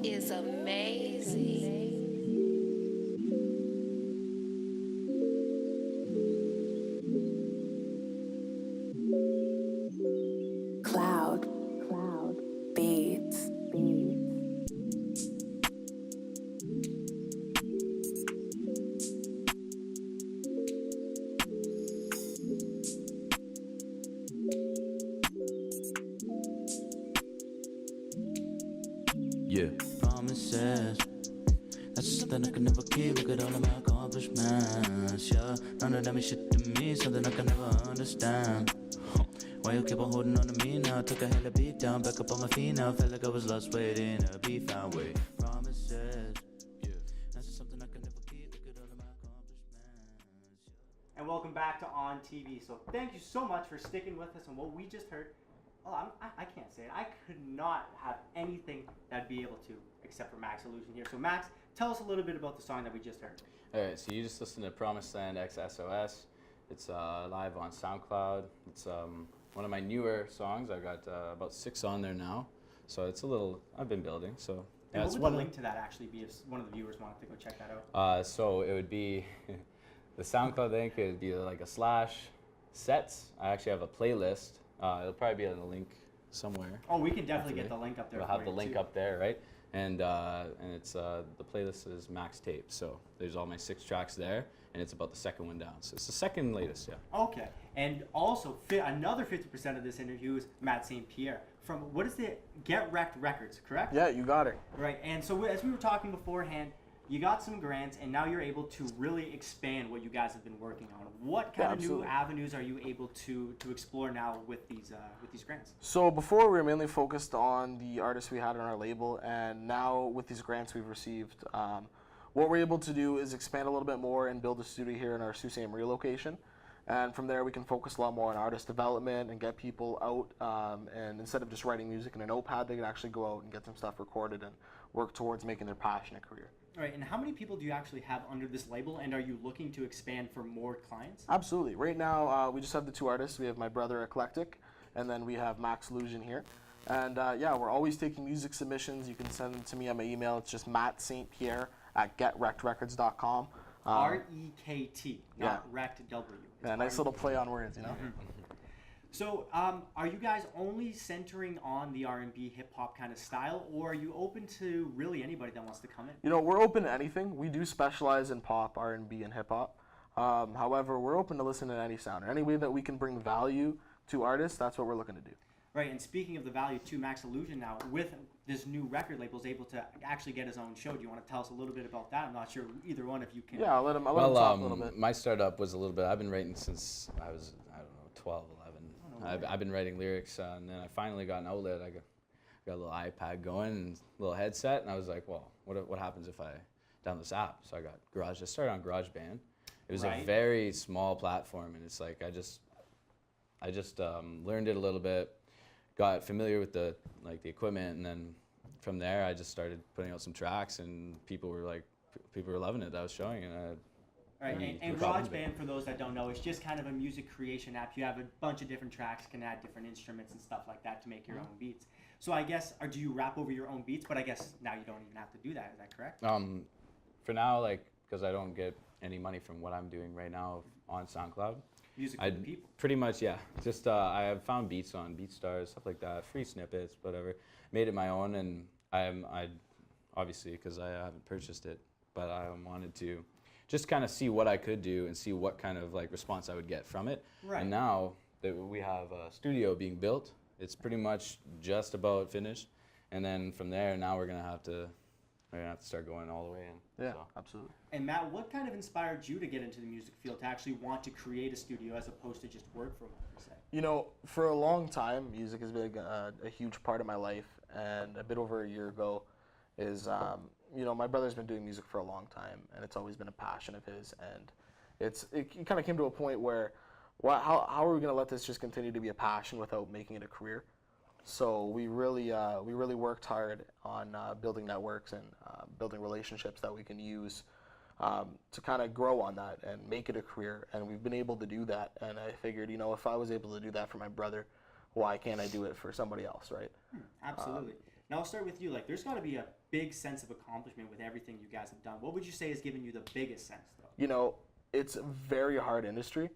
is amazing. Cloud beats. Yeah, promises. That's something I can never keep. Look at all of my accomplishments. Yeah, none of them is shit to me. Something I can never understand. Why you keep on holding on to me now? Took a hella beat down, back up on my feet now. Felt like I was lost waiting to be found. Wait, promises. Yeah, that's something I can never keep. Look at all of my accomplishments. And welcome back to On TV. So thank you so much for sticking with us on what we just heard. Oh, I can't say it. I could not have anything that I'd be able to except for Maxx Illuzn here. So Max, tell us a little bit about the song that we just heard. Alright, so you just listened to Promised Land XSOS. It's live on SoundCloud. It's one of my newer songs. I've got about 6 on there now. So it's a little, I've been building. So And it's what would the link to that actually be if one of the viewers wanted to go check that out? So it would be, the SoundCloud link, it would be like a /sets. I actually have a playlist. It'll probably be on the link somewhere. Oh, we can definitely get the link up there. We'll have the link up there, right? And it's the playlist is Maxx Tape. So there's all my 6 tracks there, and it's about the second one down. So it's the second latest, yeah. Okay, and also another 50% of this interview is Matt St. Pierre from what is the Rekt Records, correct? Yeah, you got it. Right, and so as we were talking beforehand, you got some grants, and now you're able to really expand what you guys have been working on. What kind of new avenues are you able to explore now with these grants? So before we were mainly focused on the artists we had on our label, and now with these grants we've received, what we're able to do is expand a little bit more and build a studio here in our Sault Ste. Marie location. And from there we can focus a lot more on artist development and get people out, and instead of just writing music in a notepad, they can actually go out and get some stuff recorded and work towards making their passion a career. All right, and how many people do you actually have under this label, and are you looking to expand for more clients? Absolutely. Right now, we just have the 2 artists. We have my brother Eclectic, and then we have Maxx Illuzn here. And yeah, we're always taking music submissions. You can send them to me on my email. It's just mattstpierre@getrektrecords.com. R-E-K-T, not Rekt W. Yeah, nice little play on words, you know? So, are you guys only centering on the R&B hip-hop kind of style, or are you open to really anybody that wants to come in? You know, we're open to anything. We do specialize in pop, R&B, and hip-hop. However, we're open to listen to any sound. Any way that we can bring value to artists, that's what we're looking to do. Right, and speaking of the value too, Maxx Illuzn now, with this new record label, is able to actually get his own show. Do you want to tell us a little bit about that? I'm not sure either one if you can. Yeah, I'll let him talk a little bit. My startup was a little bit, I've been writing since I was, 12, 11. I've been writing lyrics, and then I finally got an outlet. I got a little iPad going and a little headset, and I was like, well, what happens if I download this app? So I started on GarageBand. It was a very small platform, and it's like I just learned it a little bit, got familiar with the equipment, and then from there I just started putting out some tracks, and people were loving it that I was showing, and Right, and GarageBand, for those that don't know, is just kind of a music creation app. You have a bunch of different tracks, can add different instruments and stuff like that to make your own beats. So I guess, or do you rap over your own beats? But I guess now you don't even have to do that. Is that correct? For now, because I don't get any money from what I'm doing right now on SoundCloud. Music for the people. Pretty much, yeah. Just I have found beats on BeatStars, stuff like that, free snippets, whatever. Made it my own, and I obviously, because I haven't purchased it, but I wanted to just kind of see what I could do and see what kind of response I would get from it. Right. And now that we have a studio being built, it's pretty much just about finished. And then from there, now we're gonna have to start going all the way in. Yeah, absolutely. And Matt, what kind of inspired you to get into the music field, to actually want to create a studio as opposed to just work for one, per se? You know, for a long time, music has been a huge part of my life, and a bit over a year ago is, you know, my brother's been doing music for a long time, and it's always been a passion of his, and it kind of came to a point where, how are we going to let this just continue to be a passion without making it a career? So we really worked hard on building networks and building relationships that we can use to kind of grow on that and make it a career, and we've been able to do that. And I figured, you know, if I was able to do that for my brother, why can't I do it for somebody else, right? Absolutely. Now I'll start with you. Like, there's got to be a big sense of accomplishment with everything you guys have done. What would you say has given you the biggest sense, though? You know, it's a very hard industry.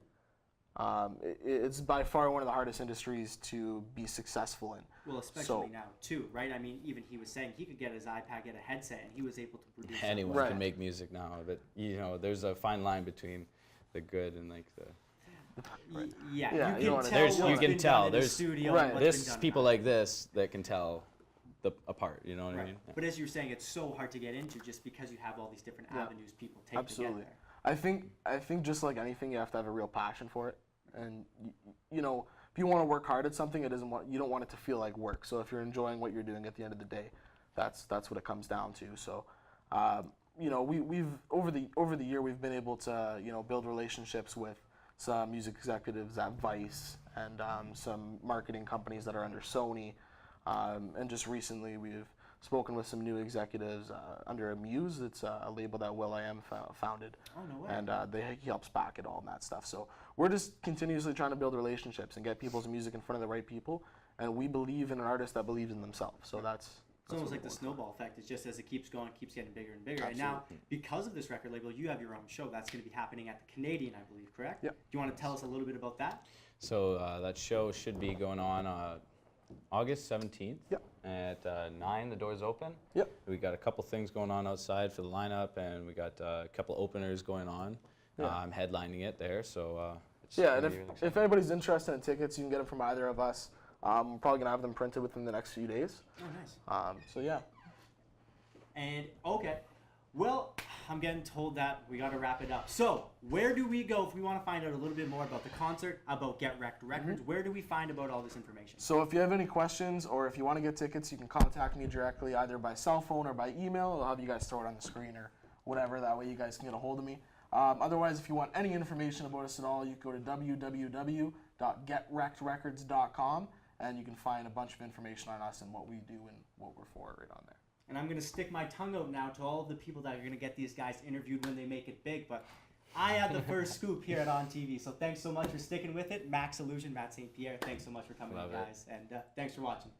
It's by far one of the hardest industries to be successful in. Well, especially now too, right? I mean, even he was saying he could get his iPad, get a headset, and he was able to produce. Anyone Right. can make music now, but you know, there's a fine line between the good and like the. Yeah, Yeah, you you can wanna- tell There's- what's you can been tell, done in the there's- studio. Right. And what's There's been done people behind. like this that can tell apart. You know what I Right. mean? But as you're saying, it's so hard to get into just because you have all these different Yeah. avenues people take Absolutely. to get there. I think just like anything, you have to have a real passion for it, and you know, if you want to work hard at something, you don't want it to feel like work. So if you're enjoying what you're doing at the end of the day, that's what it comes down to. So, you know, we've over the year we've been able to, you know, build relationships with some music executives at Vice and some marketing companies that are under Sony, and just recently we've spoken with some new executives under Muse. It's a label that will.i.am founded. Oh, no way. And he helps back it all and that stuff. So we're just continuously trying to build relationships and get people's music in front of the right people. And we believe in an artist that believes in themselves. So that's It's almost what like the we're snowball effect. It's just as it keeps going, it keeps getting bigger and bigger. And now, Absolutely. because of this record label, you have your own show that's going to be happening at the Canadian, I believe, correct? Yep. Do you want to tell us a little bit about that? So that show should be going on August 17th. Yep. At 9, the doors open. Yep. We got a couple things going on outside for the lineup, and we got a couple openers going on. Yeah. I'm headlining it there, so it's Yeah, gonna and be really if exciting. anybody's interested in tickets, you can get them from either of us. We're probably going to have them printed within the next few days. Oh, nice. So yeah. And, okay. Well, I'm getting told that we got to wrap it up. So, where do we go if we want to find out a little bit more about the concert, about Rekt Records? Where do we find about all this information? So if you have any questions or if you want to get tickets, you can contact me directly either by cell phone or by email. I'll have you guys throw it on the screen or whatever. That way you guys can get a hold of me. Otherwise, if you want any information about us at all, you can go to www.getrektrecords.com and you can find a bunch of information on us and what we do and what we're for right on there. And I'm going to stick my tongue out now to all of the people that are going to get these guys interviewed when they make it big. But I had the first scoop here at On TV. So thanks so much for sticking with it. Maxx, Illuzn, Matt St. Pierre, thanks so much for coming Love in, it. guys. And thanks for watching.